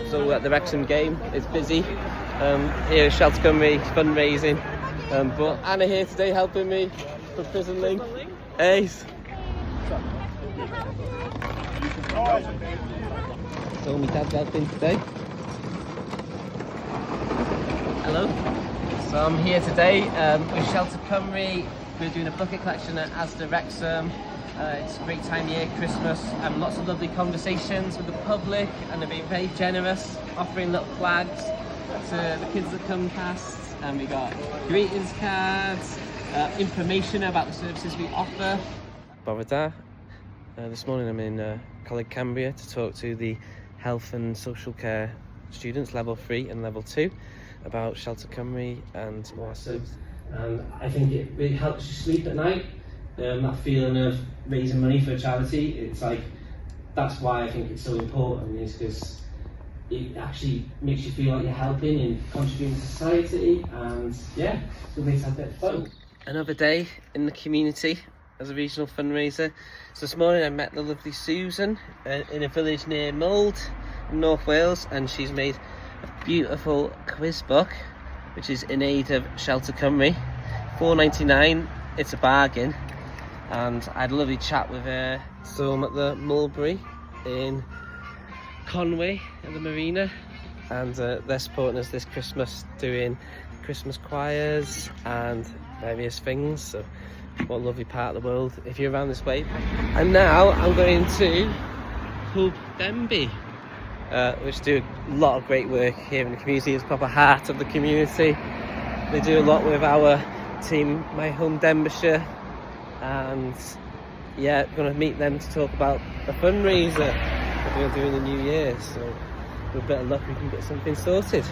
So at the Wrexham game, it's busy. Here at Shelter Cymru fundraising. But Anna here today helping me for Prison Link. Ace. So my dad's helping today. Hello. So I'm here today with Shelter Cymru. We're doing a bucket collection at Asda Wrexham. It's a great time of year, Christmas, and lots of lovely conversations with the public, and they're being very generous, offering little flags to the kids that come past. And we got greetings cards, information about the services we offer. Bore. This morning I'm in Coleg Cambria to talk to the health and social care students, level 3 and level 2, about Shelter Cymru and our service. And I think it really helps you sleep at night. That feeling of raising money for a charity, it's like, that's why I think it's so important, is because it actually makes you feel like you're helping and contributing to society, and yeah, it makes that a bit of fun. Another day in the community as a regional fundraiser. So this morning I met the lovely Susan in a village near Mould in North Wales, and she's made a beautiful quiz book which is in aid of Shelter Cymru. £4.99, it's a bargain. And I had a lovely chat with her. So I'm at the Mulberry in Conway at the marina, and they're supporting us this Christmas, doing Christmas choirs and various things. So what a lovely part of the world if you're around this way. And now I'm going to Hub Denby, which do a lot of great work here in the community. It's proper heart of the community. They do a lot with our team, My Home Denbighshire. And yeah, going to meet them to talk about a fundraiser that we're going to do in the new year. So with a bit of luck we can get something sorted.